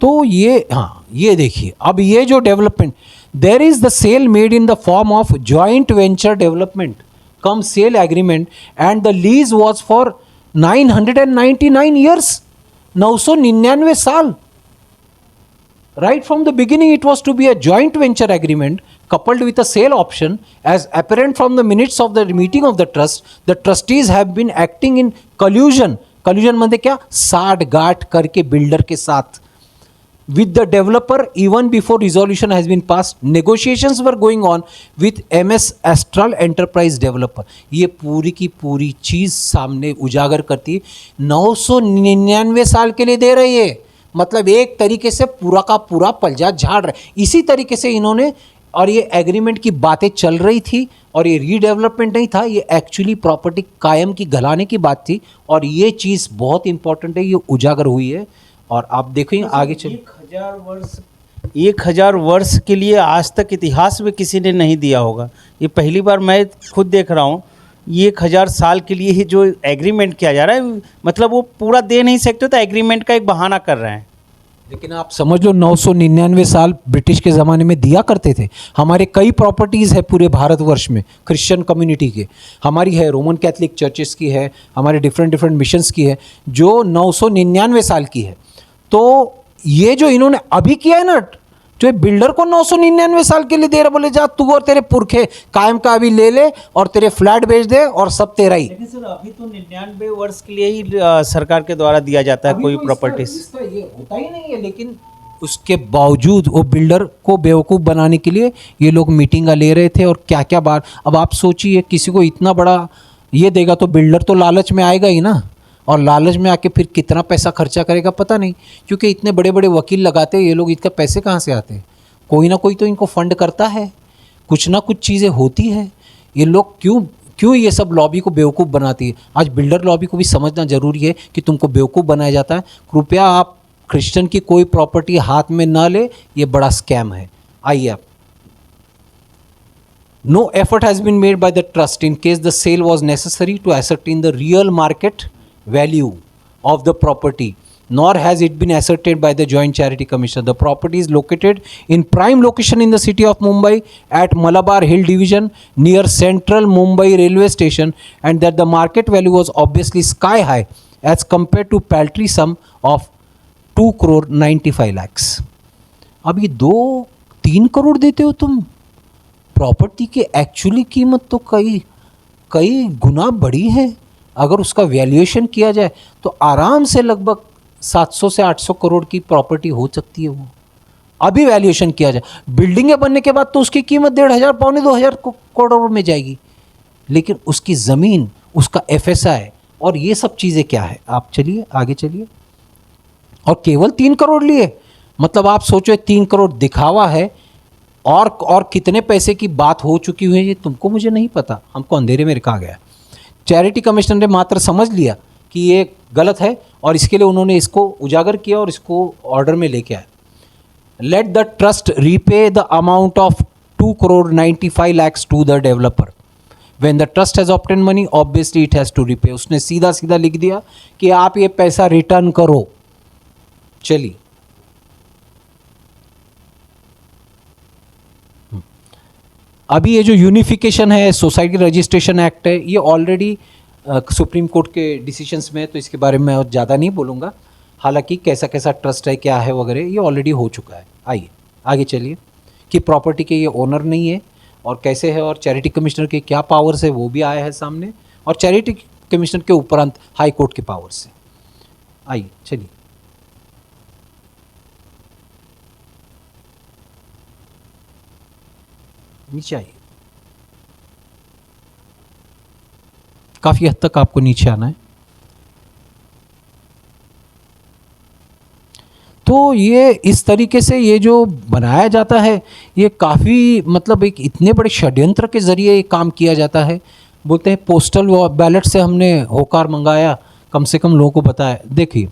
तो ये हाँ ये देखिए, अब ये जो development, there is the sale made in the form of joint venture development cum sale agreement and the lease was for 999 years, 999 साल। Right from the beginning, it was to be a joint venture agreement coupled with a sale option. As apparent from the minutes of the meeting of the trust, the trustees have been acting in collusion. Collusion म्हणजे क्या? साठ गाठ करके builder के साथ with the developer even before resolution has been passed. Negotiations were going on with MS Astral Enterprise Developer. ये पूरी की पूरी चीज़ सामने उजागर करती है। 999 साल के लिए दे रही है, मतलब एक तरीके से पूरा का पूरा पलजा झाड़ रहे। इसी तरीके से इन्होंने, और ये एग्रीमेंट की बातें चल रही थी, और ये रीडेवलपमेंट नहीं था, ये एक्चुअली प्रॉपर्टी कायम की घलाने की बात थी। और ये चीज़ बहुत इंपॉर्टेंट है, ये उजागर हुई है। और आप देखिए आगे चल, 1000 वर्ष के लिए आज तक इतिहास में किसी ने नहीं दिया होगा। ये पहली बार मैं खुद देख रहा हूँ। ये 1000 साल के लिए ही जो एग्रीमेंट किया जा रहा है, मतलब वो पूरा दे नहीं सकते, तो एग्रीमेंट का एक बहाना कर रहे हैं। लेकिन आप समझ लो 999 साल ब्रिटिश के ज़माने में दिया करते थे। हमारे कई प्रॉपर्टीज़ है पूरे भारतवर्ष में क्रिश्चियन कम्युनिटी के, हमारी है, रोमन कैथलिक चर्चेस की है, हमारे डिफरेंट मिशंस की है, जो 999 साल की है। तो ये जो इन्होंने अभी किया है ना, जो बिल्डर को 999 साल के लिए दे रहा, बोले जा तू और तेरे पुरखे कायम का अभी ले ले और तेरे फ्लैट बेच दे और सब तेरा ही। लेकिन सर अभी तो 99 वर्ष के लिए ही सरकार के द्वारा दिया जाता है कोई प्रॉपर्टीज, ये होता ही नहीं है। लेकिन उसके बावजूद वो बिल्डर को बेवकूफ़ बनाने के लिए ये लोग मीटिंगा ले रहे थे, और क्या क्या बात। अब आप सोचिए, किसी को इतना बड़ा ये देगा तो बिल्डर तो लालच में आएगा ही ना, और लालच में आके फिर कितना पैसा खर्चा करेगा पता नहीं, क्योंकि इतने बड़े बड़े वकील लगाते हैं ये लोग, इनका पैसे कहाँ से आते हैं? कोई ना कोई तो इनको फंड करता है, कुछ ना कुछ चीज़ें होती है। ये लोग क्यों ये सब लॉबी को बेवकूफ़ बनाती है? आज बिल्डर लॉबी को भी समझना ज़रूरी है कि तुमको बेवकूफ़ बनाया जाता है। कृपया आप क्रिश्चियन की कोई प्रॉपर्टी हाथ में ना ले, ये बड़ा स्कैम है। आइए आप। No effort has been made by the trust in case the sale was necessary to ascertain the real market value of the property, nor has it been ascertained by the Joint Charity Commission. The property is located in prime location in the city of Mumbai at Malabar Hill Division near Central Mumbai Railway Station, and that the market value was obviously sky high as compared to paltry sum of 2 crore 95 lakhs. अब ये 2-3 करोड़ देते हो तुम? Property की actually कीमत तो कई गुना बड़ी है। अगर उसका वैल्यूएशन किया जाए तो आराम से लगभग 700 से 800 करोड़ की प्रॉपर्टी हो सकती है वो, अभी वैल्यूएशन किया जाए। बिल्डिंगें बनने के बाद तो उसकी कीमत 1,500 पौने 2,000 करोड़ में जाएगी, लेकिन उसकी ज़मीन, उसका FSI और ये सब चीज़ें क्या है? आप चलिए आगे चलिए। और केवल 3 करोड़ लिए, मतलब आप सोचो 3 करोड़ दिखावा है, और कितने पैसे की बात हो चुकी हुई है ये तुमको मुझे नहीं पता, हमको अंधेरे में रखा गया। चैरिटी कमिश्नर ने मात्र समझ लिया कि ये गलत है और इसके लिए उन्होंने इसको उजागर किया और इसको ऑर्डर में लेके आए। Let the trust repay the amount of 2 crore 95 lakhs to the developer. When the trust has obtain money obviously it has to repay. उसने सीधा सीधा लिख दिया कि आप ये पैसा रिटर्न करो। चलिए अभी ये जो यूनिफिकेशन है, सोसाइटी रजिस्ट्रेशन एक्ट है, ये ऑलरेडी सुप्रीम कोर्ट के डिसीजंस में है, तो इसके बारे में और ज़्यादा नहीं बोलूँगा। हालांकि कैसा कैसा ट्रस्ट है, क्या है वगैरह, ये ऑलरेडी हो चुका है। आइए आगे चलिए कि प्रॉपर्टी के ये ओनर नहीं है और कैसे है, और चैरिटी कमिश्नर के क्या पावर्स है वो भी आया है सामने, और चैरिटी कमिश्नर के उपरांत हाई कोर्ट के पावर्स है। आइए चलिए नीचे आइए। काफ़ी हद तक आपको नीचे आना है। तो ये इस तरीके से ये जो बनाया जाता है, ये काफ़ी मतलब एक इतने बड़े षड्यंत्र के ज़रिए ये काम किया जाता है। बोलते हैं पोस्टल बैलेट से हमने होकार मंगाया, कम से कम लोगों को बताया। देखिए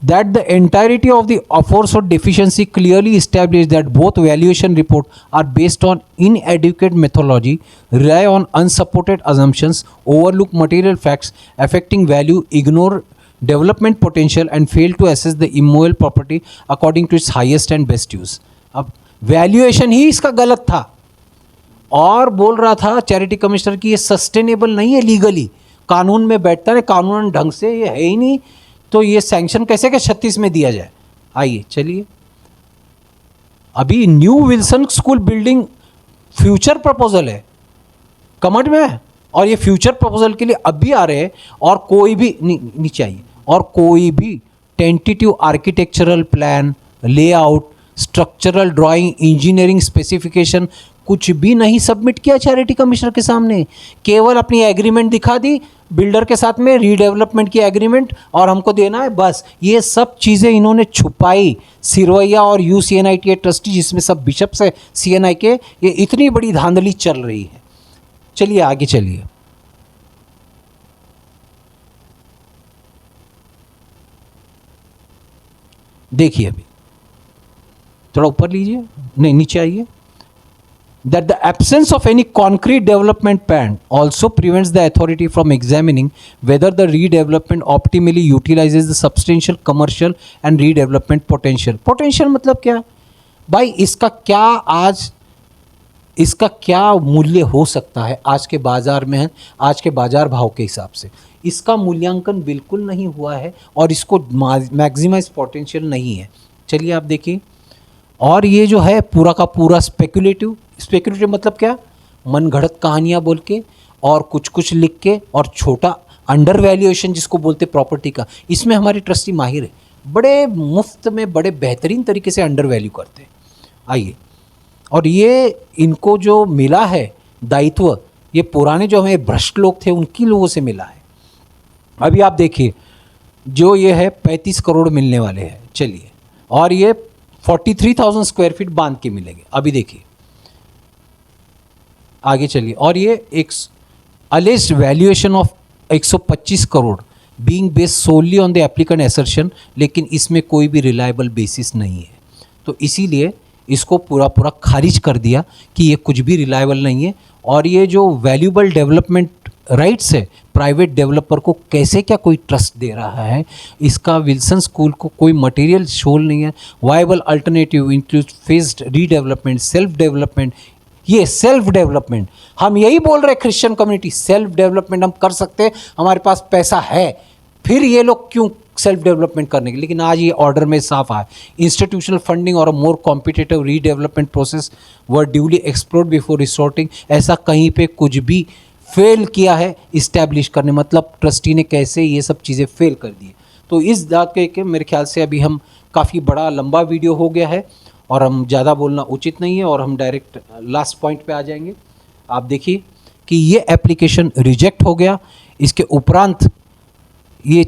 that the entirety of the aforesaid deficiency clearly established that both valuation report are based on inadequate methodology, rely on unsupported assumptions, overlook material facts affecting value, ignore development potential and fail to assess the immovable property according to its highest and best use. अब valuation ही इसका गलत था और बोल रहा था charity commissioner की ये सस्टेनेबल नहीं है, लीगली कानून में बैठता है, कानून ढंग से ये है ही नहीं, तो ये सैंक्शन कैसे के 36 में दिया जाए। आइए चलिए अभी new Wilson school building future proposal है, कमेंट में है, और ये फ्यूचर प्रपोजल के लिए अभी आ रहे हैं, और कोई भी नीचे आइए, और कोई भी tentative architectural plan, layout, structural drawing, engineering specification कुछ भी नहीं सबमिट किया चैरिटी कमिश्नर के सामने। केवल अपनी एग्रीमेंट दिखा दी बिल्डर के साथ में, रीडेवलपमेंट की एग्रीमेंट, और हमको देना है बस। ये सब चीज़ें इन्होंने छुपाई। सिरवैया और UCNIT ट्रस्टी जिसमें सब बिशप्स है CNI के, ये इतनी बड़ी धांधली चल रही है। चलिए आगे चलिए। देखिए अभी थोड़ा ऊपर लीजिए, नहीं नीचे आइए। That the absence of any concrete development plan also prevents the authority from examining whether the redevelopment optimally utilizes the substantial commercial and redevelopment potential. Potential मतलब क्या भाई, इसका क्या मूल्य हो सकता है आज के बाज़ार में, आज के बाज़ार भाव के हिसाब से इसका मूल्यांकन बिल्कुल नहीं हुआ है, और इसको मैक्सिमाइज पोटेंशियल नहीं है। चलिए आप देखिए, और ये जो है पूरा का पूरा स्पेकुलेटिव मतलब क्या, मन घड़त कहानियाँ बोल के और कुछ कुछ लिख के, और छोटा अंडर वैल्यूएशन जिसको बोलते प्रॉपर्टी का, इसमें हमारे ट्रस्टी माहिर है, बड़े मुफ्त में बड़े बेहतरीन तरीके से अंडर वैल्यू करते हैं। आइए, और ये इनको जो मिला है दायित्व, ये पुराने जो हमें भ्रष्ट लोग थे उनकी लोगों से मिला है। अभी आप देखिए जो ये है 35 करोड़ मिलने वाले हैं। चलिए, और ये 43,000 स्क्वायर फीट बांध के मिलेंगे। अभी देखिए आगे चलिए। और ये एक alleged valuation of 125 crore being based solely on the applicant assertion, लेकिन इसमें कोई भी रिलायबल बेसिस नहीं है। तो इसीलिए इसको पूरा पूरा खारिज कर दिया कि ये कुछ भी रिलायबल नहीं है। और ये जो वैल्यूबल डेवलपमेंट राइट्स है प्राइवेट डेवलपर को, कैसे क्या कोई ट्रस्ट दे रहा है, इसका विल्सन स्कूल को कोई मटेरियल शोल नहीं है। Viable alternative include phased redevelopment, self development. ये सेल्फ डेवलपमेंट हम यही बोल रहे हैं, क्रिश्चियन कम्युनिटी सेल्फ डेवलपमेंट हम कर सकते हैं, हमारे पास पैसा है, फिर ये लोग क्यों सेल्फ डेवलपमेंट करने के। लेकिन आज ये ऑर्डर में साफ आया, इंस्टीट्यूशनल फंडिंग और मोर कॉम्पिटिटिव रीडेवलपमेंट प्रोसेस वर ड्यूली एक्सप्लोर्ड बिफोर रिसोर्टिंग। ऐसा कहीं पे कुछ भी फेल किया है इस्टेब्लिश करने, मतलब ट्रस्टी ने कैसे ये सब चीज़ें फेल कर दी। तो इस बात के मेरे ख्याल से अभी हम काफ़ी बड़ा लंबा वीडियो हो गया है और हम ज़्यादा बोलना उचित नहीं है, और हम डायरेक्ट लास्ट पॉइंट पे आ जाएंगे। आप देखिए कि ये एप्लीकेशन रिजेक्ट हो गया। इसके उपरांत ये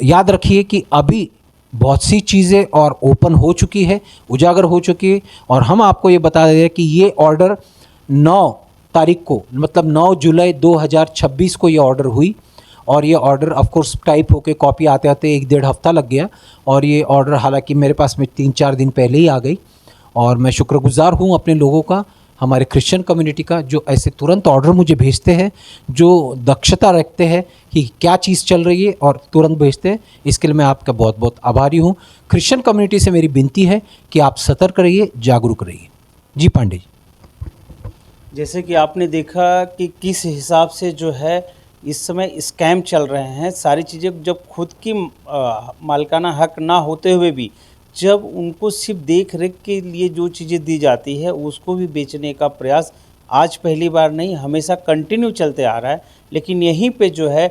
याद रखिए कि अभी बहुत सी चीज़ें और ओपन हो चुकी है, उजागर हो चुकी है, और हम आपको ये बता दे रहे हैं कि ये ऑर्डर 9 तारीख को, मतलब 9 जुलाई 2026 को ये ऑर्डर हुई। और ये ऑर्डर ऑफ कोर्स टाइप होके कॉपी आते आते 1-1.5 हफ्ता लग गया, और ये ऑर्डर हालांकि मेरे पास में 3-4 दिन पहले ही आ गई। और मैं शुक्रगुजार हूँ अपने लोगों का, हमारे क्रिश्चियन कम्युनिटी का, जो ऐसे तुरंत ऑर्डर मुझे भेजते हैं, जो दक्षता रखते हैं कि क्या चीज़ चल रही है और तुरंत भेजते हैं। इसके लिए मैं आपका बहुत बहुत आभारी हूँ। क्रिश्चियन कम्युनिटी से मेरी विनती है कि आप सतर्क रहिए, जागरूक रहिए। जी पांडे जी। जैसे कि आपने देखा कि किस हिसाब से जो है इस समय स्कैम चल रहे हैं, सारी चीज़ें जब खुद की मालिकाना हक ना होते हुए भी जब उनको सिर्फ देख रेख के लिए जो चीज़ें दी जाती है उसको भी बेचने का प्रयास आज पहली बार नहीं, हमेशा कंटिन्यू चलते आ रहा है। लेकिन यहीं पे जो है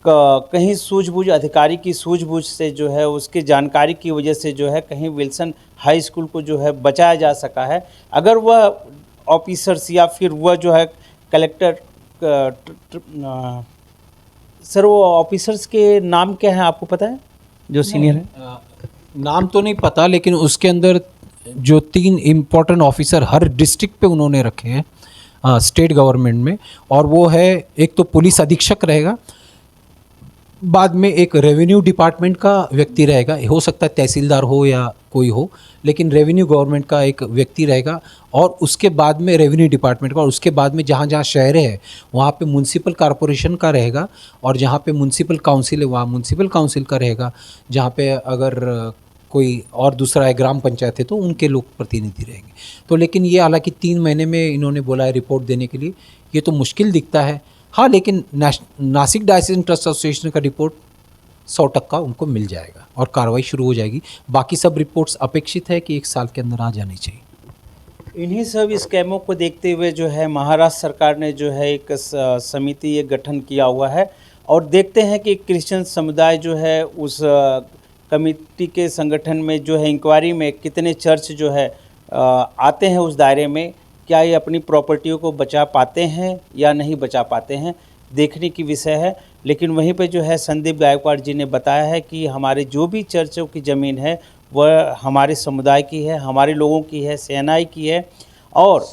कहीं सूझबूझ, अधिकारी की सूझबूझ से जो है, उसके जानकारी की वजह से जो है कहीं विल्सन हाई स्कूल को जो है बचाया जा सका है। अगर वह ऑफिसर्स या फिर वह जो है कलेक्टर, सर वो ऑफिसर्स के नाम क्या हैं आपको पता है, जो सीनियर है? नाम तो नहीं पता, लेकिन उसके अंदर जो 3 इम्पोर्टेंट ऑफिसर हर डिस्ट्रिक्ट पे उन्होंने रखे हैं स्टेट गवर्नमेंट में, और वो है, एक तो पुलिस अधीक्षक रहेगा, बाद में एक रेवेन्यू डिपार्टमेंट का व्यक्ति रहेगा, हो सकता है तहसीलदार हो या कोई हो, लेकिन रेवेन्यू गवर्नमेंट का एक व्यक्ति रहेगा, और उसके बाद में रेवेन्यू डिपार्टमेंट का, और उसके बाद में जहाँ जहाँ शहर है वहाँ पे म्यूनसिपल कॉरपोरेशन का रहेगा, और जहाँ पे म्यूनसिपल काउंसिल है वहाँ म्यूनसिपल काउंसिल का रहेगा, जहाँ पे अगर कोई और दूसरा है ग्राम पंचायत है तो उनके लोग प्रतिनिधि रहेंगे। तो लेकिन ये हालांकि 3 महीने में इन्होंने बोला है रिपोर्ट देने के लिए, ये तो मुश्किल दिखता है। हाँ, लेकिन नासिक डायसीजन ट्रस्ट एसोसिएशन का रिपोर्ट 100% उनको मिल जाएगा और कार्रवाई शुरू हो जाएगी। बाकी सब रिपोर्ट्स अपेक्षित है कि 1 साल के अंदर आ जानी चाहिए। इन्हीं सब स्कैमों को देखते हुए जो है महाराष्ट्र सरकार ने जो है एक समिति ये गठन किया हुआ है, और देखते हैं कि क्रिश्चियन समुदाय जो है उस कमेटी के संगठन में जो है इंक्वायरी में कितने चर्च जो है आते हैं उस दायरे में, क्या ये अपनी प्रॉपर्टियों को बचा पाते हैं या नहीं बचा पाते हैं, देखने की विषय है। लेकिन वहीं पे जो है संदीप गायकवाड़ जी ने बताया है कि हमारे जो भी चर्चों की ज़मीन है वह हमारे समुदाय की है, हमारे लोगों की है, सेनाई की है, और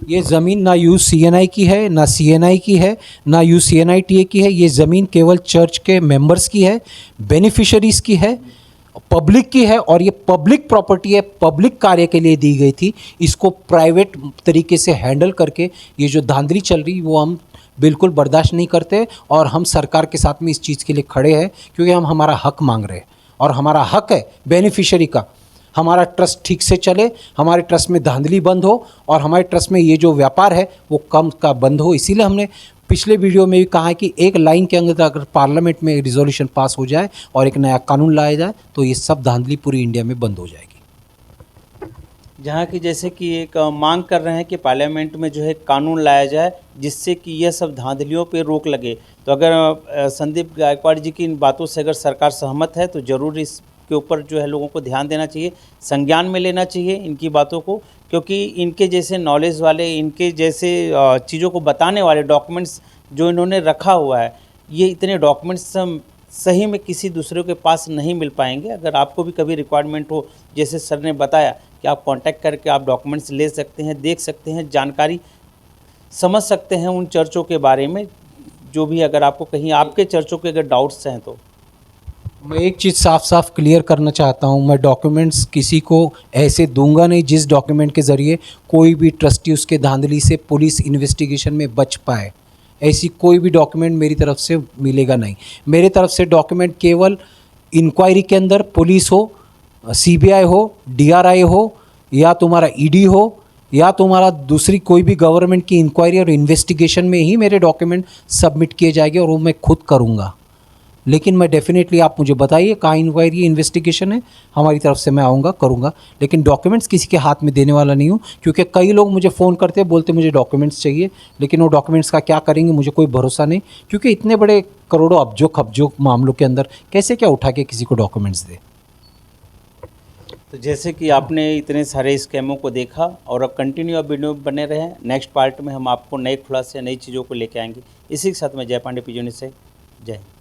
ये ज़मीन ना UCNI की है, ना CNI की है, ना UCNITA की है। ये ज़मीन केवल चर्च के मेंबर्स की है, बेनिफिशरीज़ की है, पब्लिक की है, और ये पब्लिक प्रॉपर्टी है, पब्लिक कार्य के लिए दी गई थी। इसको प्राइवेट तरीके से हैंडल करके ये जो धांधली चल रही वो हम बिल्कुल बर्दाश्त नहीं करते, और हम सरकार के साथ में इस चीज़ के लिए खड़े हैं, क्योंकि हम हमारा हक मांग रहे हैं, और हमारा हक है बेनिफिशरी का, हमारा ट्रस्ट ठीक से चले, हमारे ट्रस्ट में धांधली बंद हो, और हमारे ट्रस्ट में ये जो व्यापार है वो कम का बंद हो। इसीलिए हमने पिछले वीडियो में भी कहा है कि एक लाइन के अंदर अगर पार्लियामेंट में रिजोल्यूशन पास हो जाए और एक नया कानून लाया जाए तो ये सब धांधली पूरी इंडिया में बंद हो जाएगी। जहाँ की जैसे कि एक मांग कर रहे हैं कि पार्लियामेंट में जो है कानून लाया जाए जिससे कि यह सब धांधलियों पे रोक लगे। तो अगर संदीप गायकवाड़ जी की इन बातों से अगर सरकार सहमत है तो ज़रूर इसके ऊपर जो है लोगों को ध्यान देना चाहिए, संज्ञान में लेना चाहिए इनकी बातों को, क्योंकि इनके जैसे नॉलेज वाले, इनके जैसे चीज़ों को बताने वाले डॉक्यूमेंट्स जो इन्होंने रखा हुआ है, ये इतने डॉक्यूमेंट्स सही में किसी दूसरे के पास नहीं मिल पाएंगे। अगर आपको भी कभी रिक्वायरमेंट हो, जैसे सर ने बताया कि आप कांटेक्ट करके आप डॉक्यूमेंट्स ले सकते हैं, देख सकते हैं, जानकारी समझ सकते हैं उन चर्चों के बारे में, जो भी अगर आपको कहीं आपके चर्चों के अगर डाउट्स हैं तो। मैं एक चीज़ साफ साफ क्लियर करना चाहता हूँ, मैं डॉक्यूमेंट्स किसी को ऐसे दूंगा नहीं जिस डॉक्यूमेंट के ज़रिए कोई भी ट्रस्टी उसके धांधली से पुलिस इन्वेस्टिगेशन में बच पाए। ऐसी कोई भी डॉक्यूमेंट मेरी तरफ से मिलेगा नहीं। मेरी तरफ से डॉक्यूमेंट केवल इंक्वायरी के अंदर पुलिस हो, सीबीआई हो, डीआरआई हो, या तुम्हारा ईडी हो, या तुम्हारा दूसरी कोई भी गवर्नमेंट की इंक्वायरी और इन्वेस्टिगेशन में ही मेरे डॉक्यूमेंट सबमिट किए जाएंगे, और वो मैं खुद करूँगा। लेकिन मैं डेफिनेटली, आप मुझे बताइए कहाँ इंक्वायरी इन्वेस्टिगेशन है, हमारी तरफ से मैं आऊँगा, करूँगा, लेकिन डॉक्यूमेंट्स किसी के हाथ में देने वाला नहीं हूँ। क्योंकि कई लोग मुझे फ़ोन करते बोलते मुझे डॉक्यूमेंट्स चाहिए, लेकिन वो डॉक्यूमेंट्स का क्या करेंगे मुझे कोई भरोसा नहीं, क्योंकि इतने बड़े करोड़ों अब्जो खब्जो मामलों के अंदर कैसे क्या उठा के किसी को डॉक्यूमेंट्स दे। तो जैसे कि आपने इतने सारे स्कैमों को देखा, और अब कंटिन्यू अब वीडियो बने रहें, नेक्स्ट पार्ट में हम आपको नए खुलासे नई चीज़ों को लेके आएंगे। इसी के साथ मैं जय पांडे, पिजोनी से, जय हिंद।